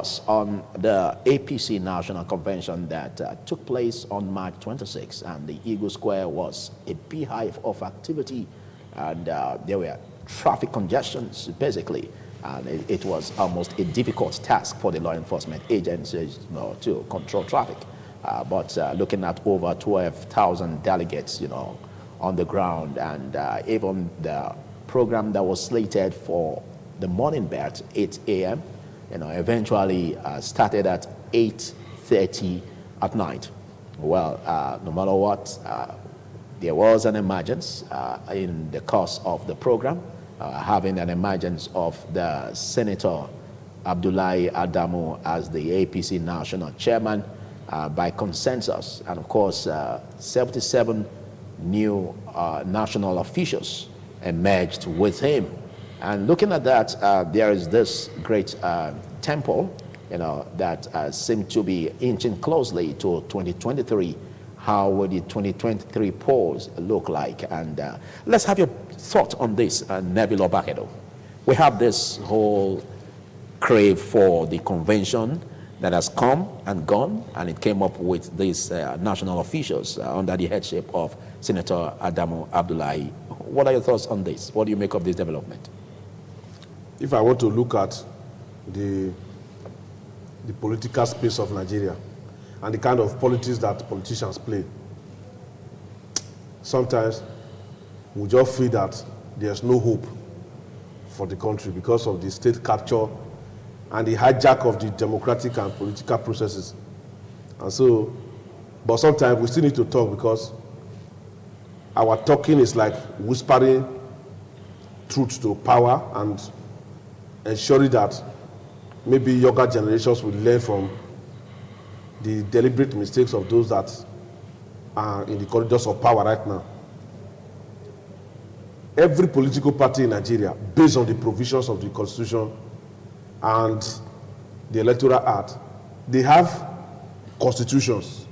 thoughts on the APC National Convention that took place on March 26, and the Eagle Square was a beehive of activity, and there were traffic congestions, basically, and it was almost a difficult task for the law enforcement agencies, to control traffic. But looking at over 12,000 delegates, on the ground, and even the program that was slated for the morning batch, 8 a.m., eventually started at 8:30 at night. Well, no matter what, there was an emergence in the course of the program, having an emergence of the Senator Abdullahi Adamu as the APC national chairman by consensus, and of course 77 new national officials emerged with him. And looking at that, there is this great temple, that seemed to be inching closely to 2023. How will the 2023 polls look like? And let's have your thought on this, Neville Obakedo. We have this whole crave for the convention that has come and gone, and it came up with these national officials under the headship of Senator Adamu Abdullahi. What are your thoughts on this? What do you make of this development? If I want to look at the political space of Nigeria and the kind of politics that politicians play, sometimes we just feel that there's no hope for the country because of the state capture and the hijack of the democratic and political processes. And so, but sometimes we still need to talk, because our talking is like whispering truth to power and ensuring that maybe younger generations will learn from the deliberate mistakes of those that are in the corridors of power right now. Every political party in Nigeria, based on the provisions of the Constitution and the Electoral Act, they have constitutions.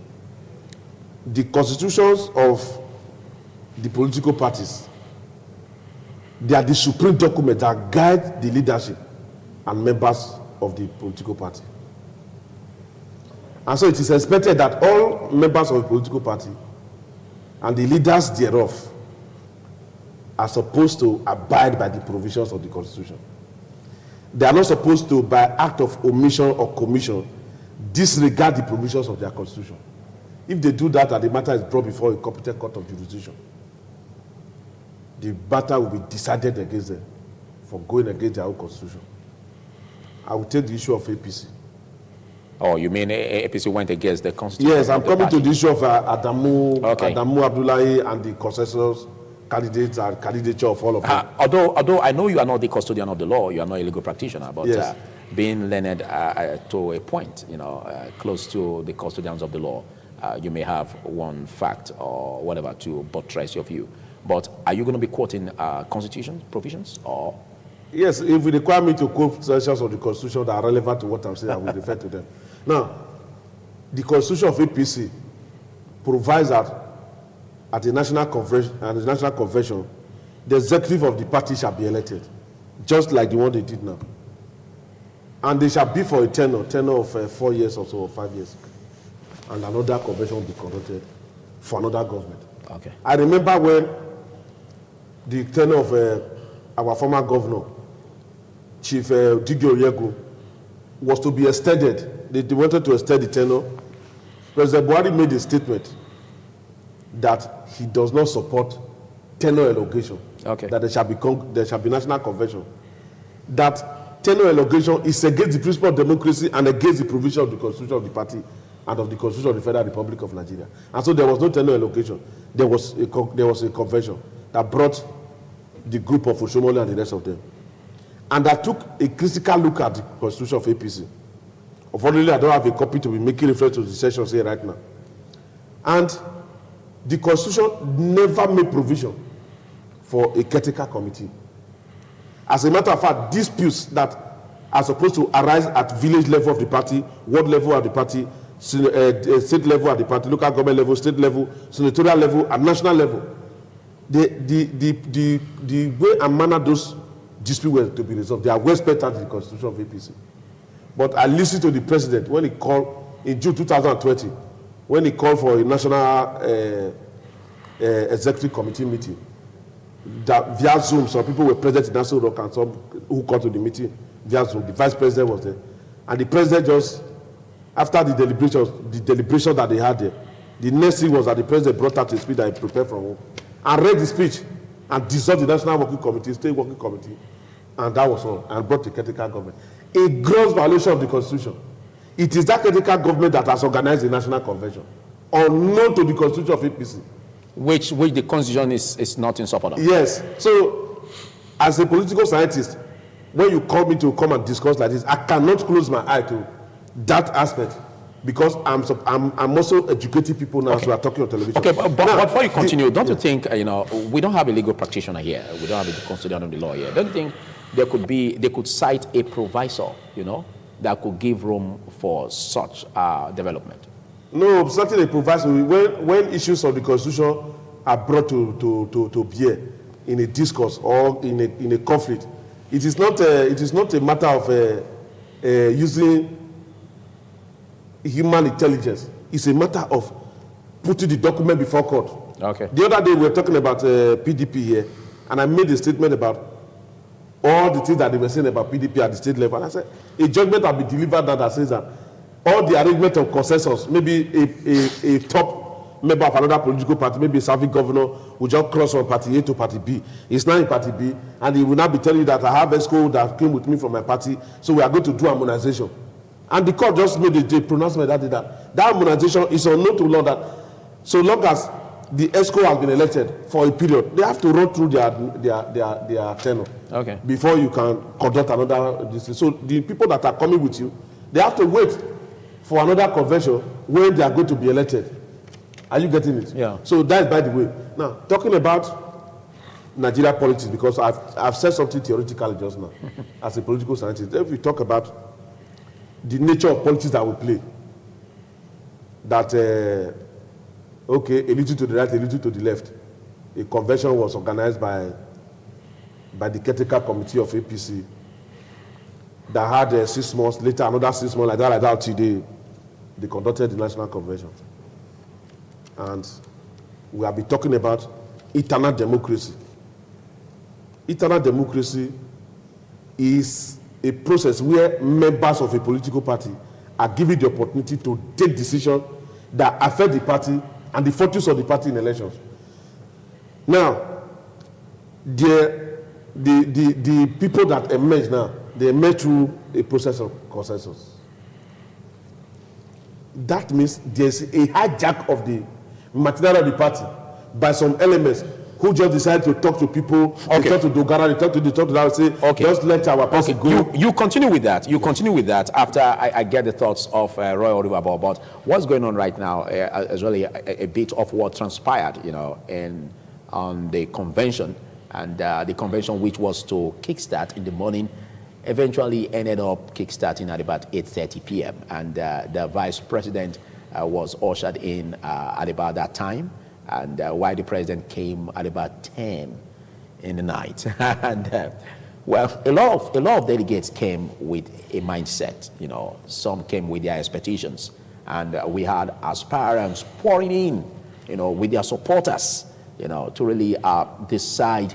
The constitutions of the political parties, they are the supreme document that guide the leadership and members of the political party. And so it is expected that all members of the political party and the leaders thereof are supposed to abide by the provisions of the Constitution. They are not supposed to, by act of omission or commission, disregard the provisions of their Constitution. If they do that and the matter is brought before a competent court of jurisdiction, the matter will be decided against them for going against their own Constitution. I will take the issue of APC. Oh, you mean APC went against the Constitution? Yes, I'm coming to the issue of Adamu Abdullahi and the consensus candidates and candidature of all of them. Although I know you are not the custodian of the law, you are not a legal practitioner, but yes, being learned to a point, close to the custodians of the law, you may have one fact or whatever to buttress your view. But are you going to be quoting Constitution provisions, or? Yes, if you require me to quote sections of the Constitution that are relevant to what I'm saying, I will refer to them. Now, the Constitution of APC provides that at the National Convention, the executive of the party shall be elected, just like the one they did now. And they shall be for a tenure of 4 years or so, or 5 years. And another convention will be conducted for another government. Okay. I remember when the tenure of our former governor, Chief Digi Oyego, was to be extended. They wanted to extend the tenure. President Buhari made a statement that he does not support tenure elongation. Okay. That there shall be national convention. That tenure elongation is against the principle of democracy and against the provision of the Constitution of the party and of the Constitution of the Federal Republic of Nigeria. And so there was no tenure elongation. There was a convention that brought the group of Oshomole and the rest of them. And I took a critical look at the Constitution of APC. Unfortunately, I don't have a copy to be making reference to the sessions here right now. And the Constitution never made provision for a caretaker committee. As a matter of fact, disputes that are supposed to arise at village level of the party, ward level of the party, state level of the party, local government level, state level, senatorial level, and national level, the way and manner those disputes were to be resolved, they are well spelled out in the Constitution of APC. But I listened to the president when he called in June 2020, when he called for a national executive committee meeting. That via Zoom, some people were present in Nassau Rock and some who called to the meeting via Zoom. The vice president was there. And the president just, after the deliberation that they had there, the next thing was that the president brought out a speech that he prepared from home and read the speech and dissolved the National Working Committee, State Working Committee, and that was all, and brought the critical government. A gross violation of the Constitution. It is that critical government that has organized the National Convention, unknown to the Constitution of APC. Which the Constitution is not in support of. Yes. So, as a political scientist, when you call me to come and discuss like this, I cannot close my eye to that aspect because I'm also educating people now, so we're talking on television. Okay, but before you continue, don't you think, we don't have a legal practitioner here, we don't have a constitutional law here. Don't you think they could cite a provisor, that could give room for such development? No, certainly a provisor. When issues of the Constitution are brought to bear in a discourse or in a conflict, it is not a matter of using human intelligence. It's a matter of putting the document before court. Okay. The other day we were talking about PDP here, and I made a statement about all the things that they were saying about PDP at the state level. And I said, a judgment will be delivered that says that all the arrangement of consensus, maybe a top member of another political party, maybe a serving governor, will just cross from party A to party B. It's now in party B, and he will now be telling you that I have ESCO that came with me from my party, so we are going to do harmonization. And the court just made a pronouncement that harmonization is unknown to law, that so long as the ESCO has been elected for a period, they have to run through their tenure before you can conduct another decision. So the people that are coming with you, they have to wait for another convention when they are going to be elected. Are you getting it? Yeah. So that's by the way. Now, talking about Nigeria politics, because I've said something theoretically just now as a political scientist. If we talk about the nature of politics that we play, that a little to the right, a little to the left, a convention was organized by the caretaker committee of APC that had 6 months, later another 6 months, like that till they conducted the national convention. And we have been talking about eternal democracy. Eternal democracy is a process where members of a political party are given the opportunity to take decisions that affect the party and the fortunes of the party in elections. Now, the people that emerge now, they emerge through a process of consensus. That means there's a hijack of the material of the party by some elements who just decide to talk to people, they talk to Dogara, they talk to that, say, just let our party go. You continue with that. You continue with that after I get the thoughts of Roy Oriwabo about what's going on right now, as well a bit of what transpired, on the convention, and the convention which was to kickstart in the morning eventually ended up kickstarting at about 8:30 p.m. And the vice president was ushered in at about that time, and while the president came at about 10 in the night. And well, a lot of delegates came with a mindset. Some came with their expectations, and we had aspirants pouring in, with their supporters, to really decide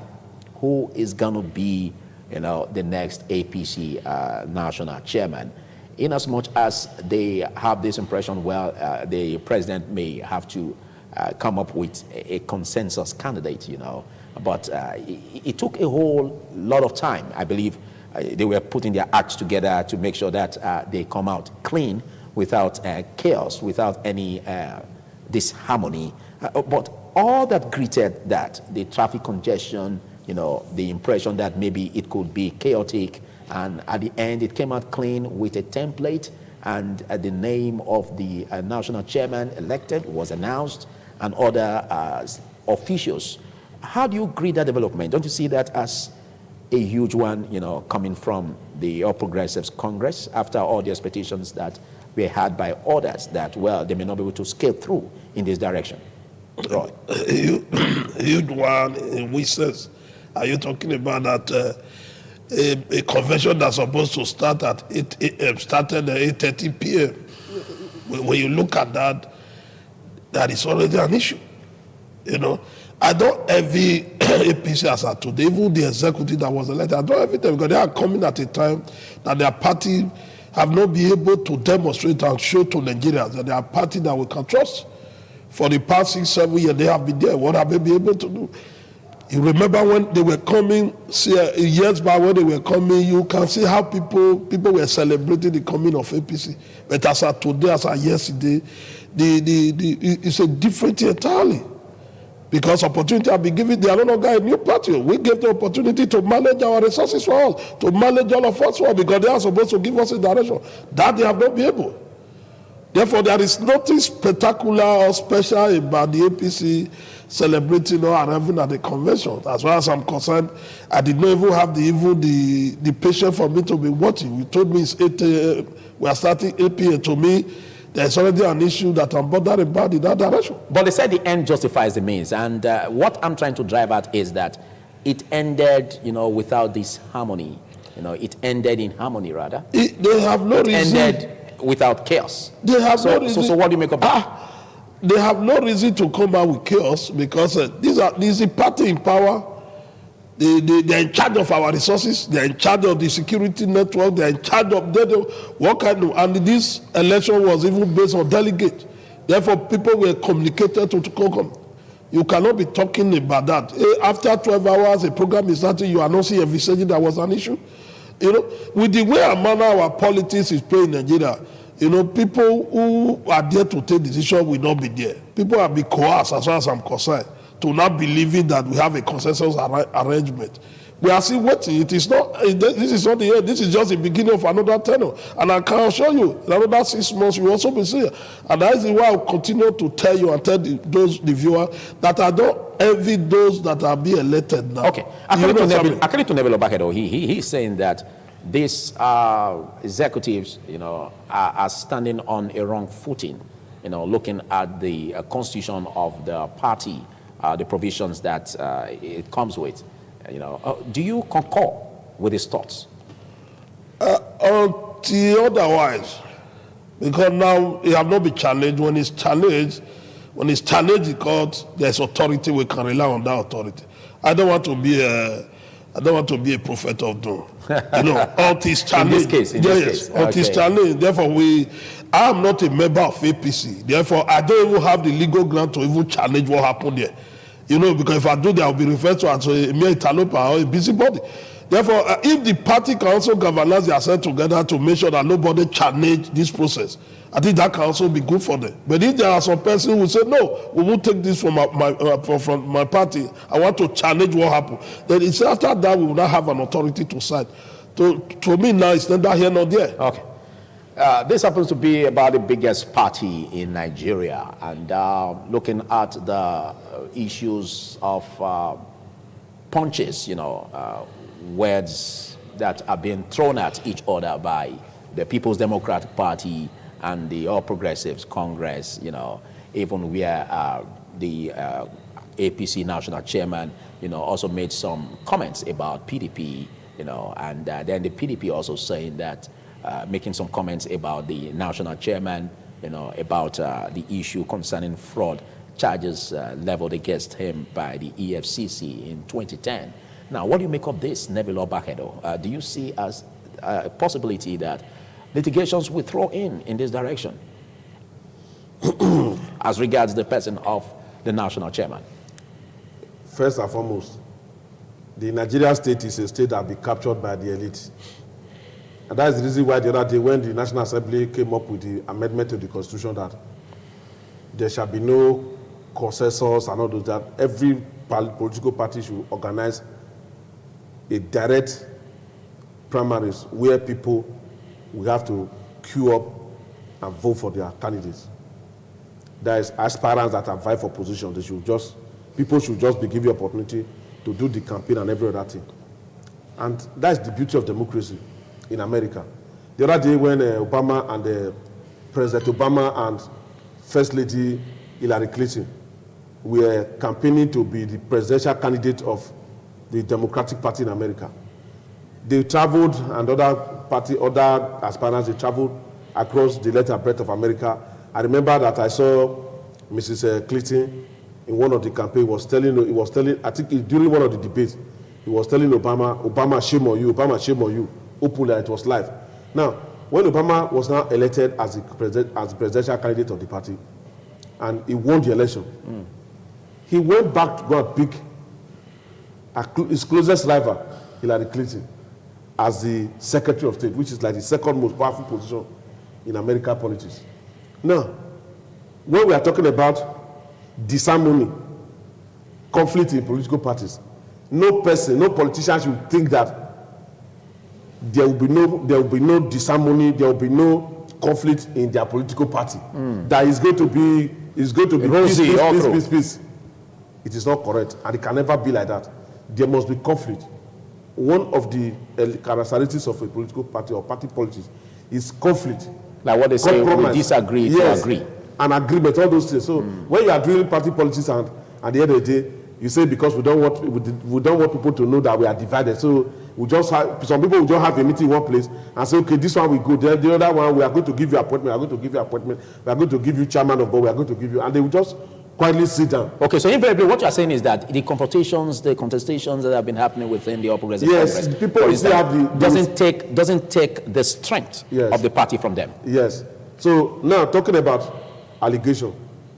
who is going to be, the next APC national chairman. In as much as they have this impression, the president may have to come up with a consensus candidate, but it took a whole lot of time. I believe they were putting their acts together to make sure that they come out clean, without chaos, without any disharmony. But all that greeted that, the traffic congestion, the impression that maybe it could be chaotic, and at the end it came out clean with a template, and the name of the national chairman elected was announced, and other officials. How do you greet that development? Don't you see that as a huge one, coming from the All Progressives Congress, after all the expectations that were had by others that, they may not be able to scale through in this direction? Roy. Huge one in which sense are you talking about that a convention that's supposed to start at 8 a.m. started at 8:30 p.m. When you look at that, that is already an issue. You know, I don't envy APC as at today, even the executive that was elected. I don't envy them because they are coming at a time that their party have not been able to demonstrate and show to Nigerians that they are a party that we can trust. For the past 6-7 years, they have been there. What have they been able to do? You remember when they were coming, years back when they were coming, you can see how people were celebrating the coming of APC. But as of today, as of yesterday, it's a different entirely. Because opportunity have been given, they are no longer a new party. We gave the opportunity to manage our resources for us, to manage all of us for us, because they are supposed to give us a direction. That they have not been able. Therefore, there is nothing spectacular or special about the APC celebrating or arriving at the convention. As far as I'm concerned, I did not even have the patience for me to be watching. You told me it's 8 a.m. We are starting 8 p.m. To me, there's already an issue that I'm bothered about in that direction. But they said the end justifies the means. And what I'm trying to drive at is that it ended, without this harmony. It ended in harmony, rather. They have no reason. It ended without chaos. They have no reason. So what do you make of that? They have no reason to come out with chaos because this is a party in power. They're in charge of our resources. They're in charge of the security network. They're in charge of what kind of. And this election was even based on delegate. Therefore, people were communicated to come. You cannot be talking about that. After 12 hours, a program is starting. You are not seeing envisaging that was an issue. With the way and manner our politics is playing in Nigeria, people who are there to take decisions will not be there. People have been coerced, as far as I'm concerned, to not believing that we have a consensus arrangement. We are still waiting. It is not. This is not the end. This is just the beginning of another tenure. And I can assure you, in another 6 months, we will also be seeing. And that is why I will continue to tell you and tell the viewers that I don't envy those that are being elected now. Okay. According to Neville Obakedo, he's saying that these executives, are standing on a wrong footing, looking at the constitution of the party, the provisions that it comes with. Do you concur with his thoughts? Until otherwise, because now he have not been challenged. When it's challenged in court, there's authority. We can rely on that authority. I don't want to be a prophet of doom. Until it's challenged. In this case. Until it's challenged. Therefore, I am not a member of APC. Therefore, I don't even have the legal ground to even challenge what happened there. Because if I do that, I'll be referred to as a mere interloper or a busybody. Therefore, if the party can also galvanize themselves together to make sure that nobody challenge this process, I think that can also be good for them. But if there are some persons who say, no, we won't take this from my party, I want to challenge what happened, then it's after that we will not have an authority to side. To me now, it's neither here nor there. Okay. This happens to be about the biggest party in Nigeria, and looking at the issues of punches, words that are being thrown at each other by the People's Democratic Party and the All Progressives Congress, even where the APC national chairman, also made some comments about PDP, and then the PDP also saying that, making some comments about the national chairman, about the issue concerning fraud charges leveled against him by the EFCC in 2010. Now, what do you make of this, Neville Obakedo? Do you see as a possibility that litigations will throw in this direction as regards the person of the national chairman? First and foremost, the Nigerian state is a state that will be captured by the elite. And that is the reason why the other day when the National Assembly came up with the amendment to the Constitution that there shall be no consensus and all those, that every political party should organize a direct primaries where people will have to queue up and vote for their candidates. There is aspirants that are vying for position. People should just be given the opportunity to do the campaign and every other thing. And that's the beauty of democracy in America. The other day when Obama and President Obama and First Lady Hillary Clinton were campaigning to be the presidential candidate of the Democratic Party in America, They traveled, and other aspirants, they traveled across the length and breadth of America. I remember that I saw Mrs. Clinton in one of the campaigns. He was telling, I think during one of the debates, he was telling Obama, shame on you, Obama, shame on you. Openly, it was live. Now, when Obama was now elected as the presidential candidate of the party, and he won the election, he went back to go and pick his closest rival, Hillary Clinton, as the Secretary of State, which is like the second most powerful position in American politics. Now, when we are talking about disharmony, conflict in political parties, no person, no politician should think that there will be no disharmony, there will be no conflict in their political party. That is going to be peace. It is not correct, and it can never be like that. There must be conflict. One of the characteristics of a political party or party politics is conflict. Like what they say, we disagree to agree. An agreement, all those things. So when you are doing party politics, and at the end of the day, you say because we don't want people to know that we are divided. So we just have, some people will just have a meeting in one place and say, okay, this one we go, then the other one we are going to give you appointment, we are going to give you appointment, we are going to give you chairman of board, we are going to give you, and they will just quietly sit down. Okay, so invariably what you are saying is that the confrontations, the contestations that have been happening within the All Progressive Congress, people still have doesn't take the strength of the party from them. Yes. So now talking about allegation,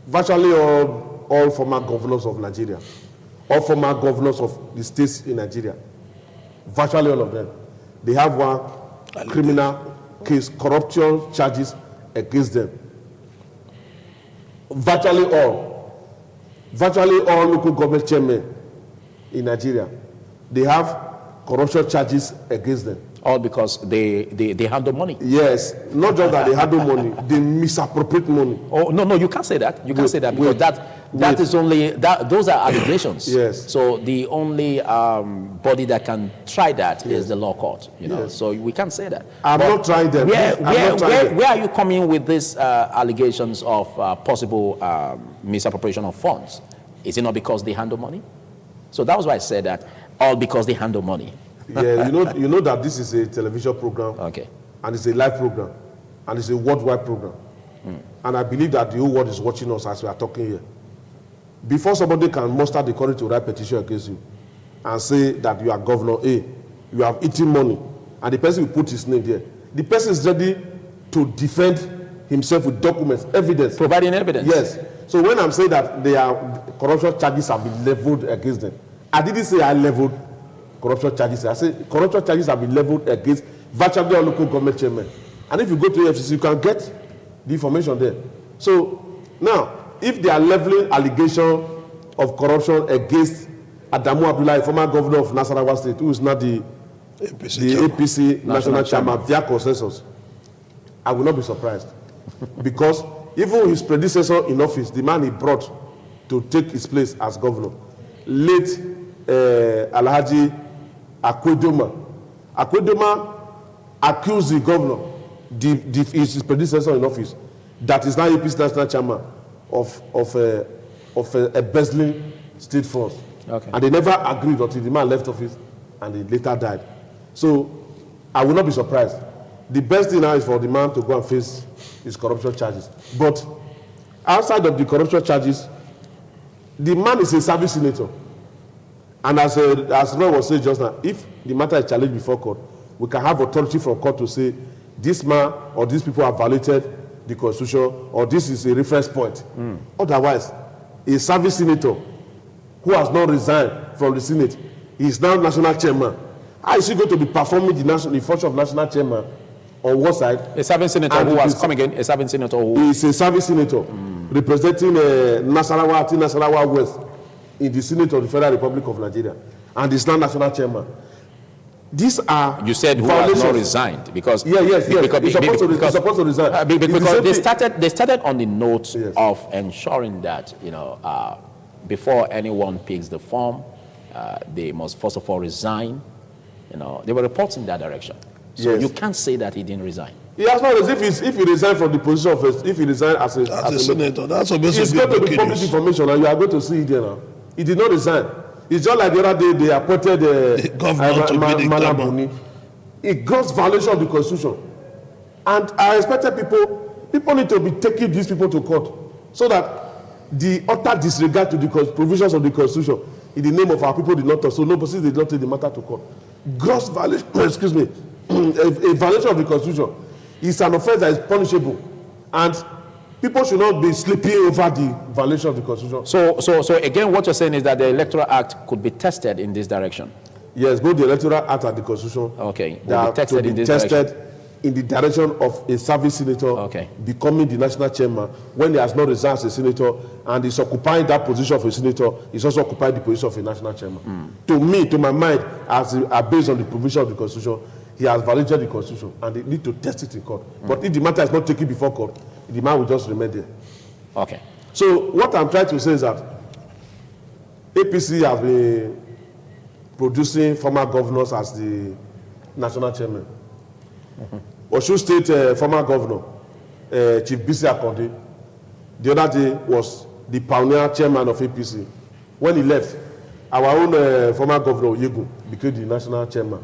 virtually all former governors of Nigeria, all former governors of the states in Nigeria, virtually all of them, they have one criminal case, corruption charges against them. Virtually all local government chairmen in Nigeria, they have corruption charges against them. All because they handle money. Yes, not just that they handle money, they misappropriate money. Oh no, you can't say that. You can't say that because that is only those are allegations. Yes. So the only body that can try that is the law court. You know. Yes. So we can't say that. I'm not trying them. Where are you coming with these allegations of possible misappropriation of funds? Is it not because they handle money? So that was why I said that all because they handle money. Yeah, you know that this is a television program, okay, and it's a live program, and it's a worldwide program, and I believe that the whole world is watching us as we are talking here. Before somebody can muster the courage to write petition against you and say that you are Governor A, you have eaten money, and the person will put his name there, the person is ready to defend himself with documents, evidence, providing evidence. Yes. So when I'm saying that corruption charges have been leveled against them, I didn't say I leveled corruption charges. I say corruption charges have been leveled against virtually all local government chairmen. And if you go to FCC, you can get the information there. So now, if they are leveling allegation of corruption against Adamu Abdullahi, former governor of Nasarawa State, who is now the APC national chairman via consensus, I will not be surprised. Because even his predecessor in office, the man he brought to take his place as governor, late Alhaji Akwedoma accused the governor, his predecessor in office, that is now APC national chairman, of embezzling state funds. Okay. And they never agreed until the man left office and he later died. So I will not be surprised. The best thing now is for the man to go and face his corruption charges. But outside of the corruption charges, the man is a service senator. And as Roy was saying just now, if the matter is challenged before court, we can have authority from court to say this man or these people have violated the constitution, or this is a reference point. Otherwise, a service senator who has not resigned from the Senate, he is now national chairman. How is he going to be performing the function of national chairman on one side? A service senator who has come again, a service senator who is a service senator representing Nasarawa West in the Senate of the Federal Republic of Nigeria, and is now national chairman. These are you said who has not resigned because yes. He's supposed to resign because they started on the note of ensuring that before anyone picks the form, they must first of all resign. They were reporting that direction. So you can't say that he didn't resign. He has not. If he resigned from the position of if he resigned as a senator, that's supposed to be public information, and you are going to see it there now. He did not resign. It's just like the other day they appointed Malabuni a gross violation of the Constitution. And I expected people need to be taking these people to court so that the utter disregard to the provisions of the Constitution in the name of our people did not touch. So nobody did not take the matter to court. Gross violation, excuse me, a violation of the Constitution is an offense that is punishable, and people should not be sleeping over the violation of the Constitution. So again, what you're saying is that the Electoral Act could be tested in this direction. Yes, both the Electoral Act and the Constitution. Okay, they are tested to be tested in the direction of a service senator becoming the national chairman when he has not resigned as a senator and is occupying that position of a senator, is also occupying the position of a national chairman. To me, to my mind, based on the provision of the Constitution, he has violated the Constitution and they need to test it in court. But if the matter is not taken before court, the man will just remain there. Okay. So what I'm trying to say is that APC has been producing former governors as the national chairman. Osun State former governor, Chief Bisi Akande, the other day was the pioneer chairman of APC. When he left, our own former governor Oyegu became the national chairman.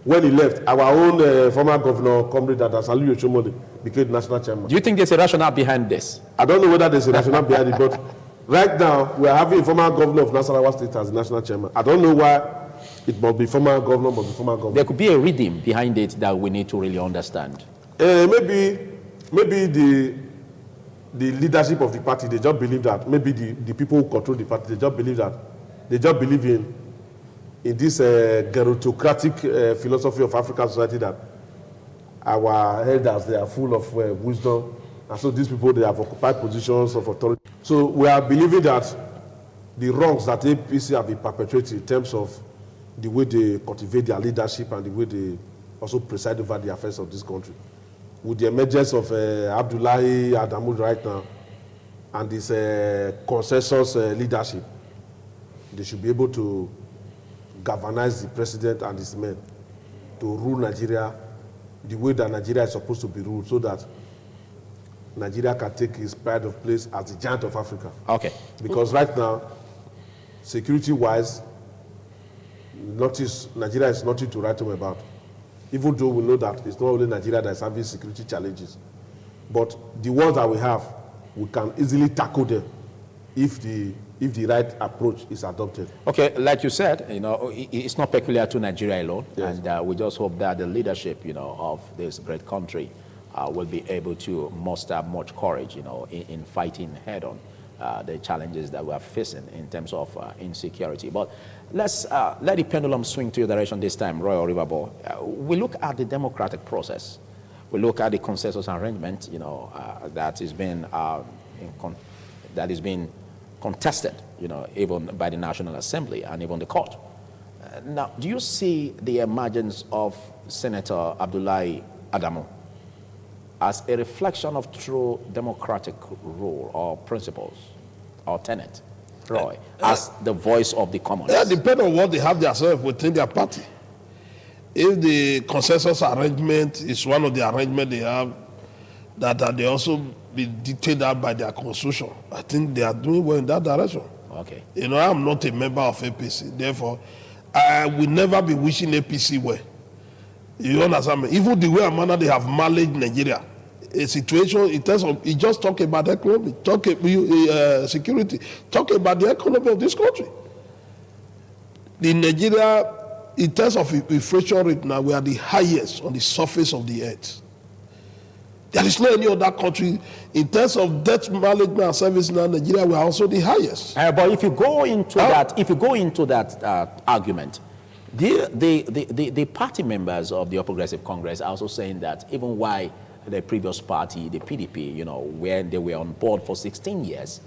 When he left, our own former governor, Comrade Adamu Yoshomole, became the national chairman. Do you think there's a rationale behind this? I don't know whether there's a rationale behind it, but right now we are having a former governor of Nasarawa State as the national chairman. I don't know why. It must be former governor, must be former governor. There could be a rhythm behind it that we need to really understand. Maybe the leadership of the party, they just believe that, maybe the people who control the party, they just believe in this gerontocratic philosophy of African society that our elders, they are full of wisdom, and so these people, they have occupied positions of authority. So we are believing that the wrongs that APC have been perpetrating in terms of the way they cultivate their leadership and the way they also preside over the affairs of this country. With the emergence of Abdullahi Adamu right now and this consensus leadership, they should be able to galvanize the president and his men to rule Nigeria the way that Nigeria is supposed to be ruled, so that Nigeria can take its pride of place as the giant of Africa. Okay. Because right now, security-wise, Nigeria is nothing to write home about. Even though we know that it's not only Nigeria that is having security challenges, but the ones that we have, we can easily tackle them if the right approach is adopted. Okay, like you said, it's not peculiar to Nigeria alone, yes. And we just hope that the leadership, of this great country will be able to muster much courage, in fighting head-on the challenges that we are facing in terms of insecurity. But let's let the pendulum swing to your direction this time, Royal Riverboy. We look at the democratic process. We look at the consensus arrangement, that is being contested, even by the National Assembly and even the court. Now, do you see the emergence of Senator Abdullahi Adamu as a reflection of true democratic rule or principles or tenet, Roy, as the voice of the commons? That depends on what they have themselves within their party. If the consensus arrangement is one of the arrangements they have, that they also be dictated by their constitution, I think they are doing well in that direction. Okay. I'm not a member of APC, therefore, I will never be wishing APC well. You understand me? Even the way and manner they have managed Nigeria, a situation in terms of, you just talk about economy, talk about security, talk about the economy of this country. In Nigeria, in terms of inflation rate now, we are the highest on the surface of the earth. There is no any other country in terms of debt management and service now. Nigeria, we are also the highest. But if you go into that argument, the party members of the Progressive Congress are also saying that even while the previous party, the PDP, when they were on board for 16 years,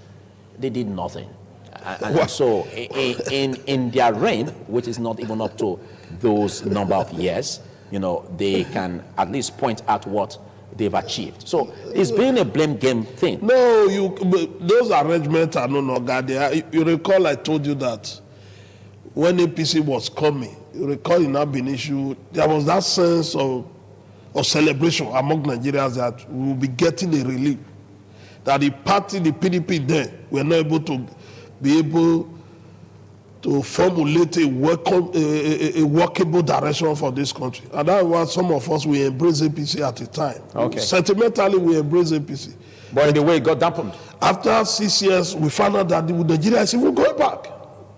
they did nothing. And so in their reign, which is not even up to those number of years, they can at least point out what they've achieved. So it's been a blame game thing. No, those arrangements are no longer there. You recall I told you that when APC was coming, you recall in that been issue, there was that sense of celebration among Nigerians that we will be getting a relief. That the party, the PDP then, were not able to be able to formulate a workable direction for this country. And that's why some of us, we embrace APC at the time. Okay. Sentimentally, we embrace APC. But in the way it got dampened. After 6 years, we found out that Nigeria is even going back.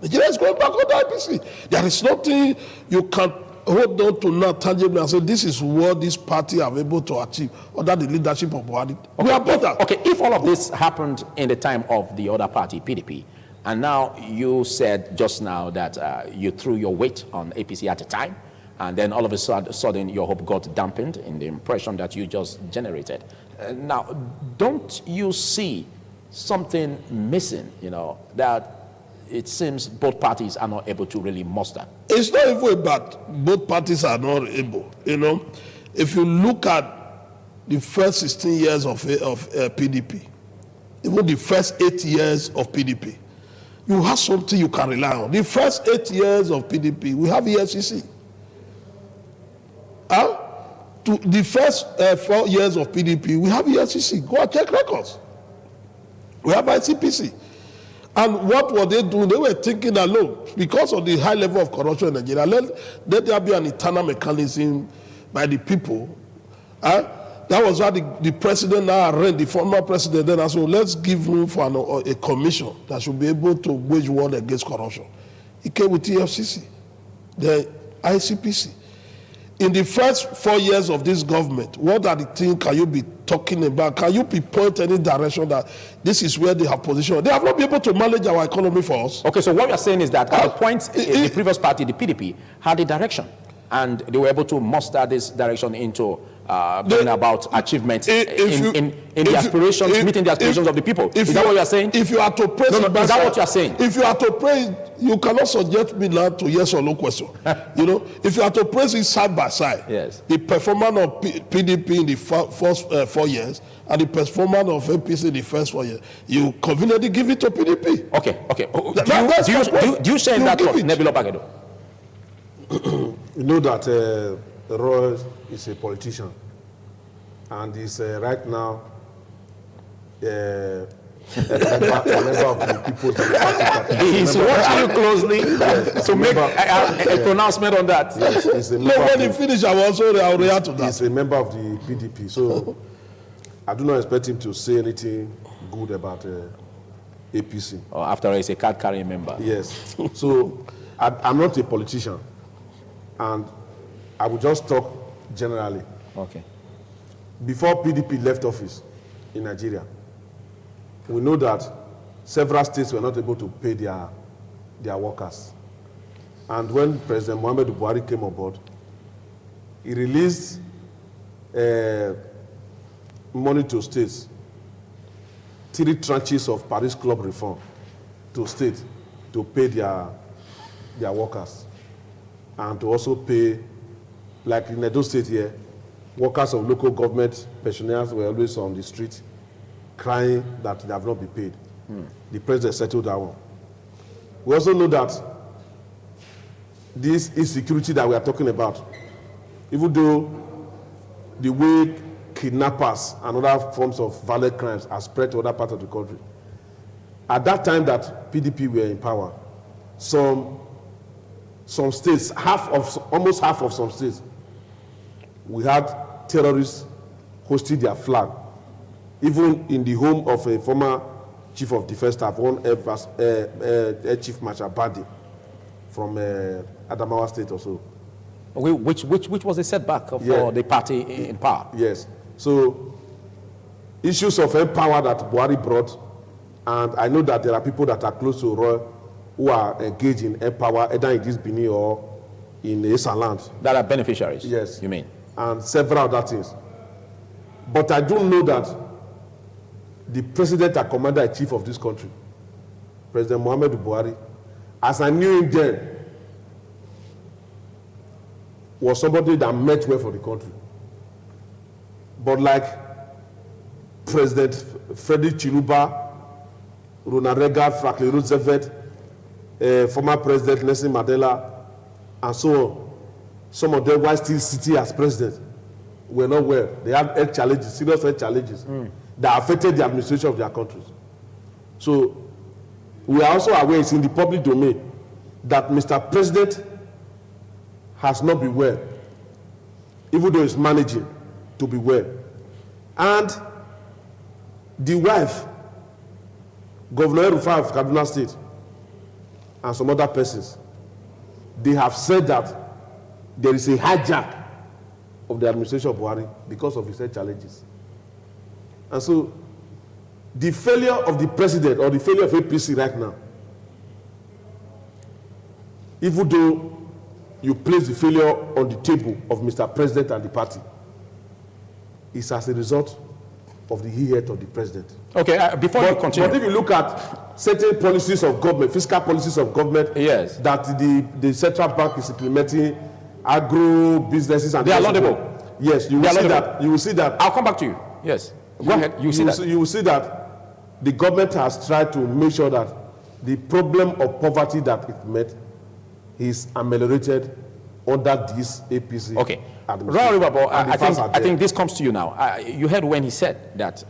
Nigeria is going back on the APC. There is nothing you can hold on to now tangibly and say this is what this party have able to achieve under the leadership of Buhari. Okay, We are better. Okay, if all of this happened in the time of the other party, PDP, and now you said just now that you threw your weight on APC at the time, and then all of a sudden your hope got dampened in the impression that you just generated. Now, don't you see something missing, that it seems both parties are not able to really muster? It's not even about both parties are not able. If you look at the first 16 years of PDP, even the first 8 years of PDP, you have something you can rely on. The first 8 years of PDP, we have EFCC. To the first 4 years of PDP, we have EFCC. Go and check records. We have ICPC. And what were they doing? They were thinking that, look, because of the high level of corruption in Nigeria, let there be an internal mechanism by the people. That was why the president now arranged, the former president then, so let's give room for a commission that should be able to wage war against corruption. It came with TFCC, the ICPC. In the first 4 years of this government, what are the things can you be talking about? Can you pinpoint any direction that this is where they have positioned? They have not been able to manage our economy for us. Okay, so what you're saying is that at the point the previous party, the PDP, had a direction, and they were able to muster this direction into bringing about achievements in the aspirations, meeting the aspirations of the people. Is that what you're saying? If you are to praise, is that what you're saying? If you are to praise, you cannot subject me now to yes or no question. If you are to praise it side by side, yes, the performance of PDP in the first 4 years and the performance of APC in the first 4 years, you conveniently give it to PDP. Okay. Do you share You that give thought, it. Nebula Bagedo? You know that Roy is a politician, and is right now a member of the People's Democratic Party. He's watching you closely to make a pronouncement on that. Yes, he's a No, member when of he the, finish, I'll react to that. he's a member of the PDP, so I do not expect him to say anything good about APC. Or after all, he's a card-carrying member. Yes. So I'm not a politician, and I will just talk generally. Okay. Before PDP left office in Nigeria, we know that several states were not able to pay their workers. And when President Muhammadu Buhari came on board, he released money to states, 3 tranches of Paris Club reform to states to pay their workers, and to also pay, like in Edo State here, workers of local government, pensioners were always on the street crying that they have not been paid. The president settled that one. We also know that this insecurity that we are talking about, even though the way kidnappers and other forms of violent crimes are spread to other parts of the country, at that time that PDP were in power, some states, almost half of some states, we had terrorists hosting their flag, even in the home of a former chief of defense staff, one Air Chief Marshal Badi from Adamawa State or so. Which was a setback for the party in power. Yes. So issues of empower that Buhari brought, and I know that there are people that are close to Roy who are engaged in empower, either in this Benin or in Esa land. That are beneficiaries. Yes. You mean? And several other things. But I don't know that the president and commander-in-chief of this country, President Muhammadu Buhari, as I knew him then, was somebody that meant well for the country. But like President Frederick Chiluba, Ronald Reagan, Franklin Roosevelt, former President Nelson Mandela, and so on, some of them, while still sitting as president, were not well. They had health challenges, serious health challenges that affected the administration of their countries. So we are also aware, it's in the public domain, that Mr. President has not been well, even though he's managing to be well. And the wife, Governor Rufai of Kaduna State, and some other persons, they have said that there is a hijack of the administration of Buhari because of his health challenges. And so, the failure of the president or the failure of APC right now, even though you place the failure on the table of Mr. President and the party, is as a result of the health of the president. Okay, before you continue. But if you look at certain policies of government, fiscal policies of government, yes, that the central bank is implementing, agro businesses and they are laudable. Yes, you will see that. You will see that. I'll come back to you. Yes, go ahead. You will see that the government has tried to make sure that the problem of poverty that it met is ameliorated under this APC. Okay. I think this comes to you now. You heard when he said that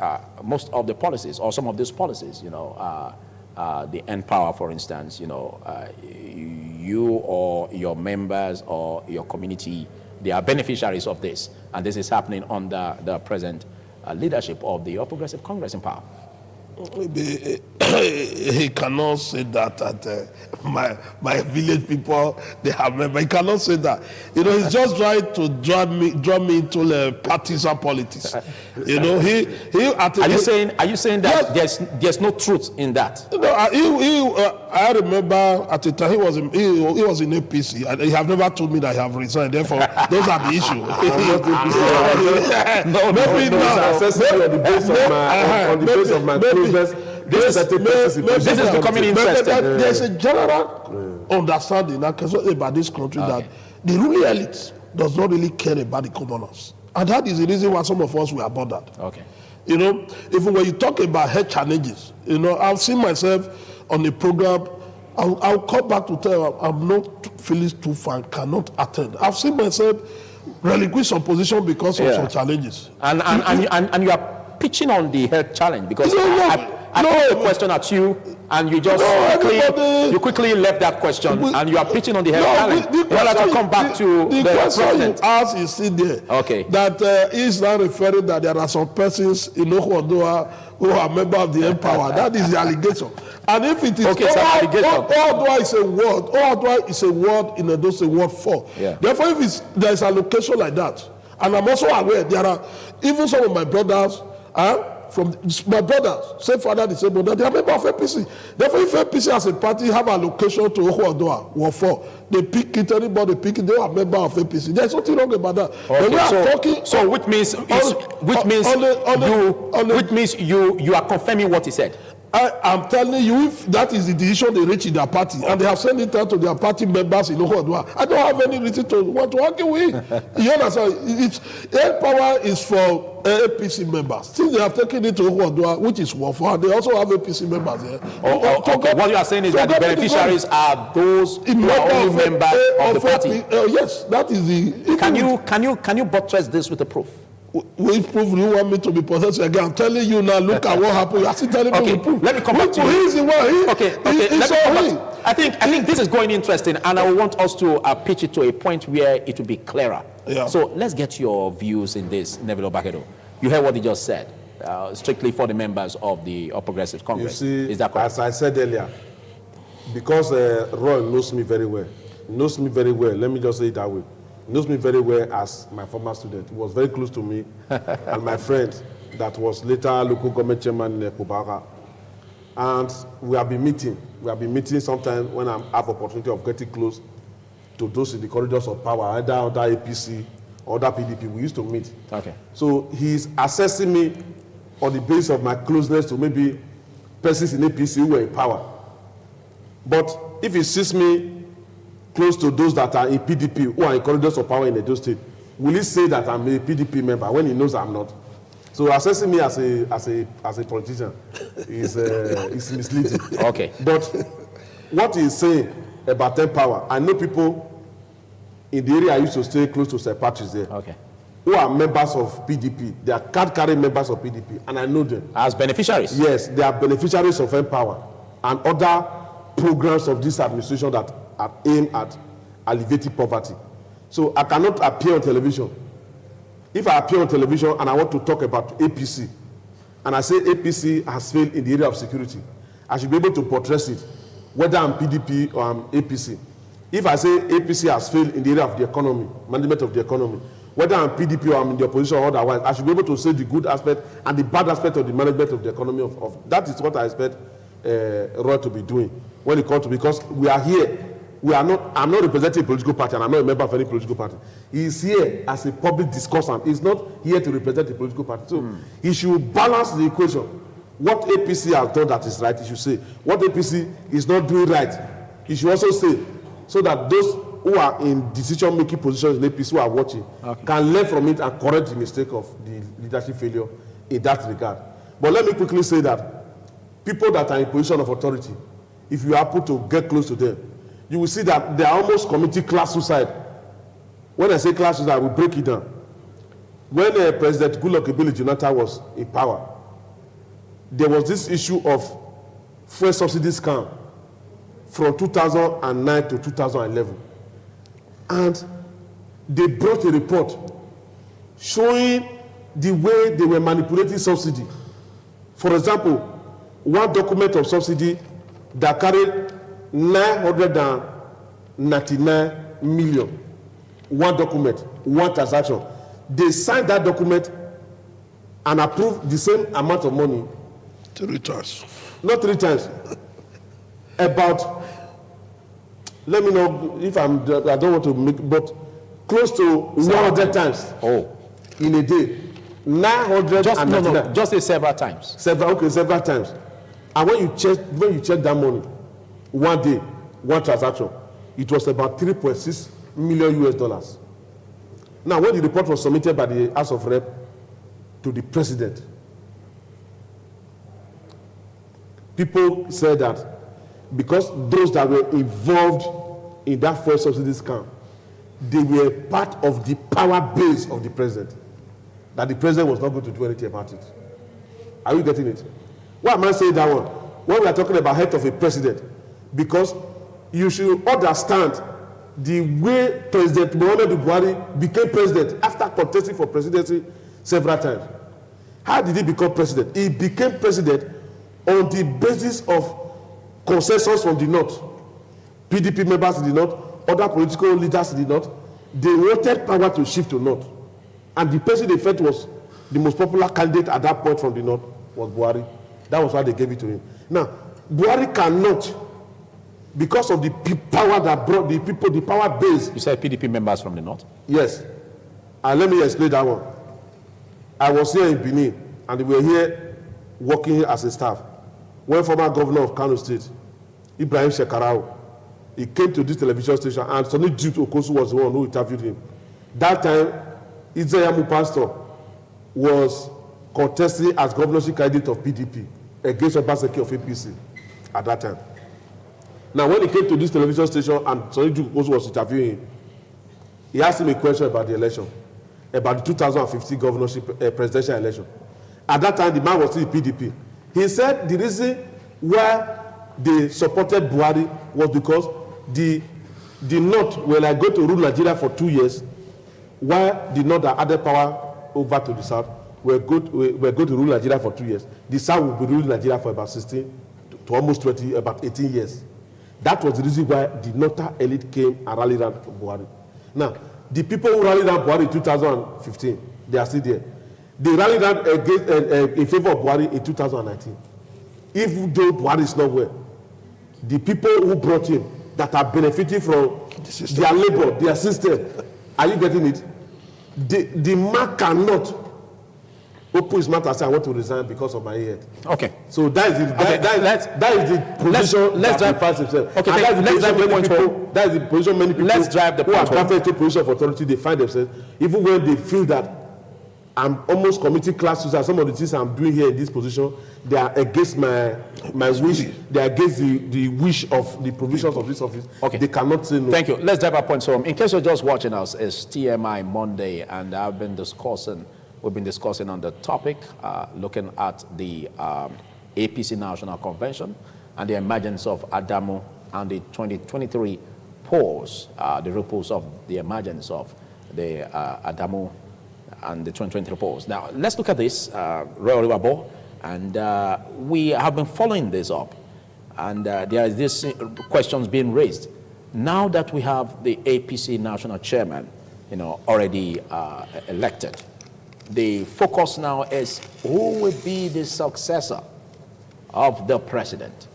most of the policies, or some of these policies, the End Power, for instance, you or your members or your community, they are beneficiaries of this, and this is happening under the present leadership of the All Progressive Congress in power. He cannot say that my village people, they have members. He cannot say that. He's just trying to draw me into partisan politics. Are you saying that there's no truth in that? I remember at the time he was in APC, and he have never told me that he have resigned. Therefore, those are the issues. On the base of my this is becoming interesting. There's a general understanding about this country that the ruling elite does not really care about the commoners, and that is the reason why some of us were bothered. Okay. Even when you talk about health challenges, I've seen myself on the program. I'll come back to tell you I'm not feeling too fine, cannot attend. I've seen myself relinquish some position because of some challenges. And you are pitching on the health challenge because I put a question at you and you just quickly left that question and you are pitching on the health challenge. To come back to the question you asked is still there. Okay. That is now referring that there are some persons in Ohuodua who are members of the Empower. That is the allegation. And if it is Ohuodua is a word in a word 4. Yeah. Therefore, if there is allocation like that, and I'm also aware there are even some of my brothers. From my brothers, say father disabled, that they are members of APC. Therefore, if APC as a party have allocation to Ohuodua, Ward 4, they pick it, anybody pick it, they are members of APC. There's nothing wrong about that. Okay, which means you are confirming what he said. I'm telling you, if that is the decision they reach in their party, and they have sent it out to their party members in Ohuodua, I don't have any reason to want to argue with. You understand? Health Power is for APC members. Since they have taken it to Ohuodua, which is Ward 4, they also have APC members there. Okay. What you are saying is that the beneficiaries are those who are only members of the party. Yes, that is the. Can you buttress this with a proof? Which proof do you want me to be possessed again? I'm telling you now, look at what happened. You are still telling me proof. Let me come back to you. He's the one. I think this is going interesting, and I want us to pitch it to a point where it will be clearer. Yeah. So let's get your views in this, Neville Obakedo. You heard what he just said, strictly for the members of the All Progressive Congress. You see, is that correct? as I said earlier, because Roy knows me very well. Let me just say it that way. Knows me very well as my former student. He was very close to me and my friend that was later local government chairman in Kubara. And we have been meeting sometimes when I have opportunity of getting close to those in the corridors of power, either under APC or other PDP. We used to meet. Okay. So he's assessing me on the basis of my closeness to maybe persons in APC who were in power. But if he sees me close to those that are in PDP who are in corridors of power in Edo State, will he say that I'm a PDP member when he knows I'm not? So assessing me as a politician is misleading. Okay. But what he's saying about Empower, I know people in the area I used to stay close to St. Patrick's there. Okay. Who are members of PDP. They are card-carrying members of PDP, and I know them. As beneficiaries? Yes, they are beneficiaries of Empower and other programs of this administration that are aimed at alleviating poverty. So I cannot appear on television. If I appear on television and I want to talk about APC, and I say APC has failed in the area of security, I should be able to portray it, whether I'm PDP or I'm APC. If I say APC has failed in the area of the economy, management of the economy, whether I'm PDP or I'm in the opposition or otherwise, I should be able to say the good aspect and the bad aspect of the management of the economy. That is what I expect Roy to be doing when it comes to, because we are here. I'm not representing a political party, and I'm not a member of any political party. He is here as a public discussant. He's not here to represent a political party. So he should balance the equation. What APC has done that is right, he should say. What APC is not doing right, he should also say, so that those who are in decision-making positions in APC who are watching can learn from it and correct the mistake of the leadership failure in that regard. But let me quickly say that people that are in position of authority, if you happen to get close to them, you will see that they are almost committing class suicide. When I say class suicide, we break it down. When President Goodluck Ebele Jonathan was in power, there was this issue of fuel subsidy scam from 2009 to 2011. And they brought a report showing the way they were manipulating subsidy. For example, one document of subsidy that carried 999 million. One document, one transaction. They signed that document and approved the same amount of money. 3 times. Not 3 times. About, let me know if I don't want to make, but close to 100 times. Oh. In a day. 999. Just say several times. Several times. And when you check that money, one day, one transaction, it was about $3.6 million US. Now, when the report was submitted by the House of Rep to the president, people said that because those that were involved in that fuel subsidy scam, they were part of the power base of the president, that the president was not going to do anything about it. Are you getting it? Why am I saying that one? When we are talking about head of a president, because you should understand the way President Muhammadu Buhari became president after contesting for presidency several times. How did he become president? He became president on the basis of consensus from the north. PDP members in the north, other political leaders in the north, they wanted power to shift to north. And the person they felt was the most popular candidate at that point from the north was Buhari. That was why they gave it to him. Now, Buhari cannot, because of the power that brought the people, the power base. You said PDP members from the north? Yes. And let me explain that one. I was here in Benin, and we were here working as a staff. When former governor of Kano State, Ibrahim Shekarau, he came to this television station, and Sonny Duke Okosu was the one who interviewed him. That time, Izayamu Pastor was contesting as governorship candidate of PDP against Obaseki of APC at that time. Now, when he came to this television station and Sonny Duke Okosu was interviewing him, he asked him a question about the election, about the 2015 governorship presidential election. At that time, the man was still PDP. He said the reason why they supported Buhari was because the North were like going to rule Nigeria for 2 years, while the North that added power over to the South were going to rule Nigeria for 2 years. The South will be ruling Nigeria for about 16 to almost 20, about 18 years. That was the reason why the Northern elite came and rallied around Buhari. Now, the people who rallied around Buhari in 2015, they are still there. They rallied around in favor of Buhari in 2019. Even though Buhari is not well, the people who brought him that are benefiting from their labor, their system, are you getting it? The man cannot open his mouth and say, I want to resign because of my head. Okay. So that is the position let's that he finds himself. Okay, that is the position many people let's drive the who are perfect to position of authority, they find themselves, even when they feel that I'm almost committing class suicide. Some of the things I'm doing here in this position, they are against my wish. They are against the wish of the provisions of this office. Okay. They cannot say no. Thank you. Let's drive our points home. In case you're just watching us, it's TMI Monday, and we've been discussing on the topic, looking at the APC National Convention and the emergence of Adamu and the 2023 repose, the repose of the emergence of the Adamu and the 2020 repose. Now, let's look at this, Royal River Board, and we have been following this up, and there is this questions being raised. Now that we have the APC national chairman, already elected, the focus now is who will be the successor of the president.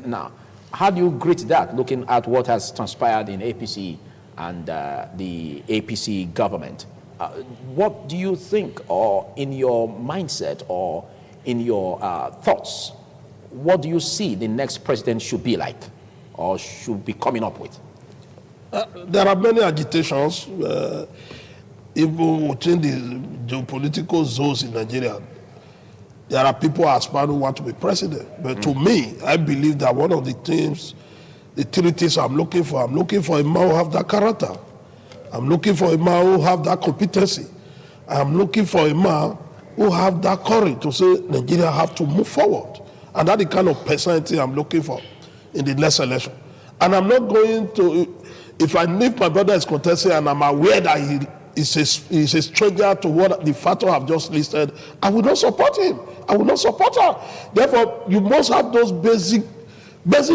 Now, how do you greet that, looking at what has transpired in APC and the APC government? What do you think, or in your mindset, or in your thoughts, what do you see the next president should be like, or should be coming up with? There are many agitations, even within the geopolitical zones in Nigeria. There are people aspiring who want to be president. But to me, I believe that one of the things, the three things I'm looking for a man who have that character. I'm looking for a man who have that competency. I'm looking for a man who have that courage to say Nigeria have to move forward. And that's the kind of personality I'm looking for in the next election. And I'm not going to, if my brother is contesting and I'm aware that he is a stranger to what the factor I've just listed, I will not support him. I will not support her. Therefore, you must have those basic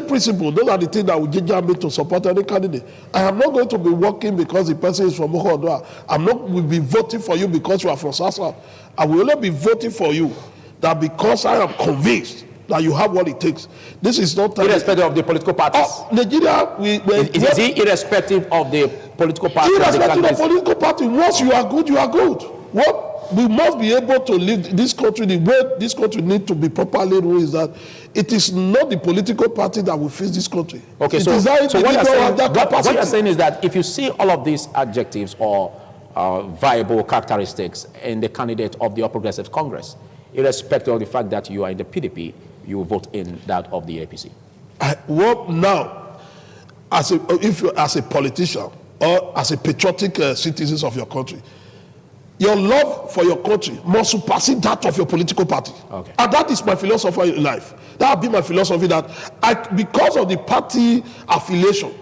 principles. Those are the things that will ginger me to support any candidate. I am not going to be working because the person is from Okodua. Will be voting for you because you are from Sasa. I will only be voting for you that because I am convinced that you have what it takes. This is not irrespective of the political parties. Nigeria, is he irrespective of the political party? Irrespective of the political party. Once you are good, you are good. What we must be able to live this country, the way this country needs to be properly ruled is that it is not the political party that will fix this country. Okay, so what you're saying is that if you see all of these adjectives or viable characteristics in the candidate of the All Progressive Congress, irrespective of the fact that you are in the PDP, you vote in that of the APC. If you as a politician or as a patriotic citizen of your country, your love for your country must supersede that of your political party. Okay. And that is my philosophy in life. That will be my philosophy, that because of the party affiliation,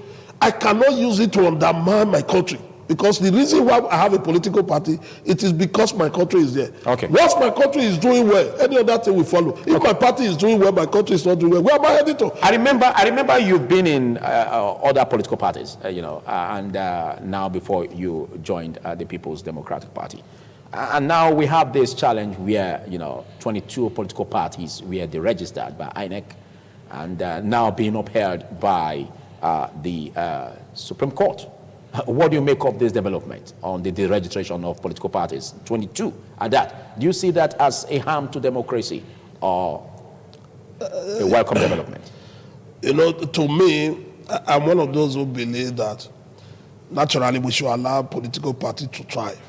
I cannot use it to undermine my country. Because the reason why I have a political party, it is because my country is there. Okay. Once my country is doing well, any other thing will follow. If my party is doing well, my country is not doing well, where am I heading to? I remember you've been in other political parties, and now before you joined the People's Democratic Party. And now we have this challenge where, 22 political parties were deregistered by INEC and now being upheld by the Supreme Court. What do you make of this development on the deregistration of political parties? 22 at that. Do you see that as a harm to democracy or a welcome development? To me, I'm one of those who believe that naturally we should allow political parties to thrive.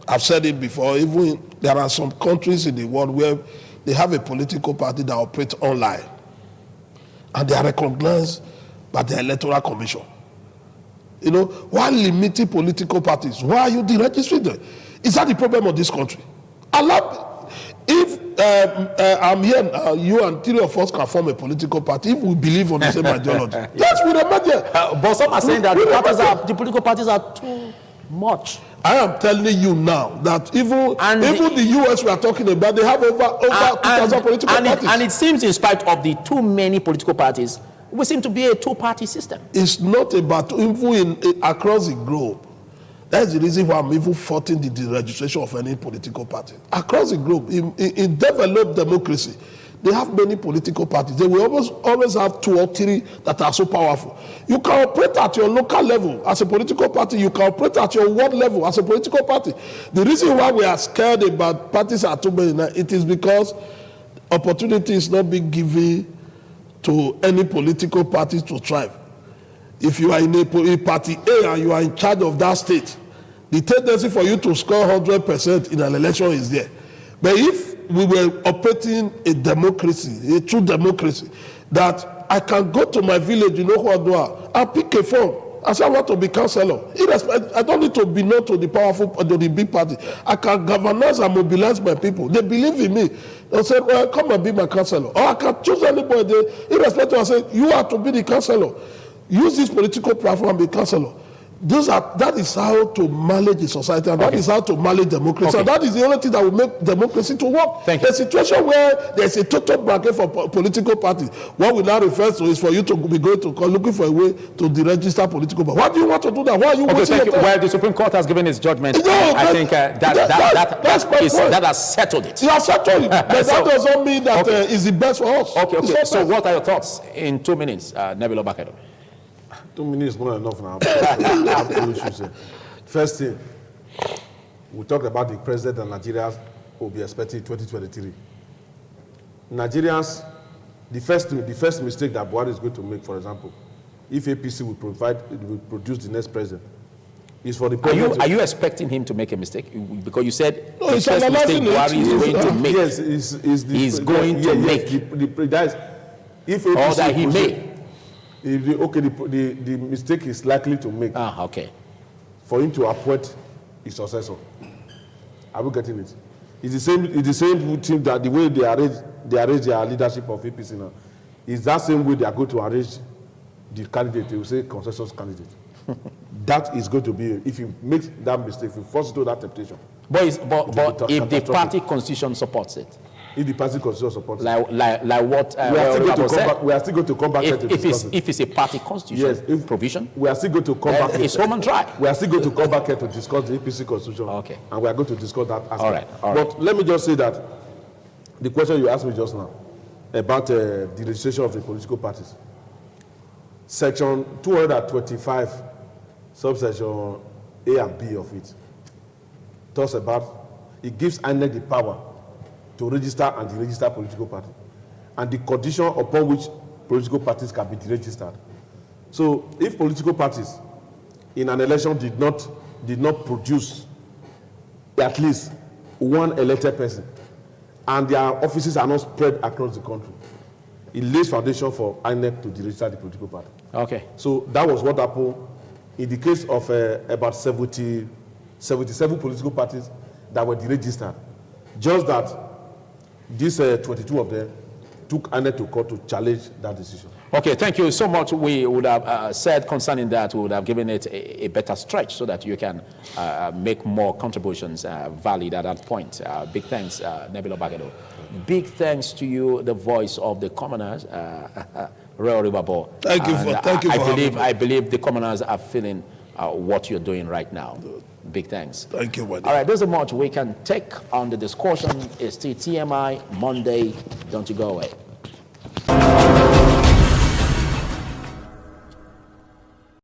I've said it before, there are some countries in the world where they have a political party that operates online and they are recognized by the Electoral Commission. Why limiting political parties? Why are you deregistering them? Is that the problem of this country? If I'm here, you and three of us can form a political party if we believe on the same ideology. Yes, we remember. But some are saying that the political parties are too much. I am telling you now that even the US we are talking about, they have over 2,000 political parties. And it seems in spite of the too many political parties, we seem to be a two-party system. It's not about, even across the globe. That's the reason why I'm even fighting the deregistration of any political party. Across the globe, in developed democracy, they have many political parties. They will always have 2 or 3 that are so powerful. You can operate at your local level as a political party. You can operate at your world level as a political party. The reason why we are scared about parties are too many, it is because opportunity is not being given to any political party to thrive. If you are in a party A and you are in charge of that state, the tendency for you to score 100% in an election is there. But if we were operating a democracy, a true democracy, that I can go to my village in Okodua and pick a form and say I want to be councillor. I don't need to be known to the powerful, to the big party. I can galvanize and mobilize my people. They believe in me. They'll say, well, come and be my councillor. Or I can choose anybody, irrespective, I say, you have to be the councillor. use this political platform and be councillor. That is how to manage the society, and that is how to manage democracy. And that is the only thing that will make democracy to work. The situation where there's a total bracket for political parties, what we now refer to is for you to be going to looking for a way to deregister political parties. Why do you want to do that? Why are you thank you. Well, the Supreme Court has given its judgment. I think that has settled it. It has settled it. But that doesn't mean that it's the best for us. Okay. So what are your thoughts in 2 minutes, Nebilo Bakedo? 2 minutes is not enough now. I have 2 issues here. First thing, we talk about the president and Nigerians will be expecting 2023. Nigerians, the first mistake that Buhari is going to make, for example, if APC will produce the next president, is for the president. Are you expecting him to make a mistake? Because you said the first mistake Buhari is going to make. Yes, he's going to make. If APC that he may. The mistake is likely to make. For him to appoint his successor. Are we getting it? It's the same thing that the way they arrange their leadership of APC now. It's that same way they are going to arrange the candidate. They will say consensus candidate. That is going to be, if you make that mistake, if you force into that temptation. But if the party constitution supports it. If the party constitution supports like what we are still going to come back if it's a party constitution provision, we are still going to come back. It's home and dry. We are still going to come back here to discuss the APC constitution. And we are going to discuss that aspect. All right. But let me just say that the question you asked me just now about the registration of the political parties, section 225, subsection A and B of it, talks about, it gives INEC the power to register and deregister political party, and the condition upon which political parties can be deregistered. So, if political parties in an election did not produce at least one elected person, and their offices are not spread across the country, it lays foundation for INEC to deregister the political party. So that was what happened in the case of about 77 political parties that were deregistered. Just that these 22 of them took INEC to court to challenge that decision. Thank you so much. We would have said concerning that, we would have given it a better stretch so that you can make more contributions valid at that point. Big thanks, Nebilo Bakedo. Big thanks to you, the voice of the commoners, Real Ribabo. Thank you for I believe the commoners are feeling what you're doing right now. Big thanks. Thank you, buddy. All right, there's a much we can take on the discussion. It's still TMI Monday. Don't you go away.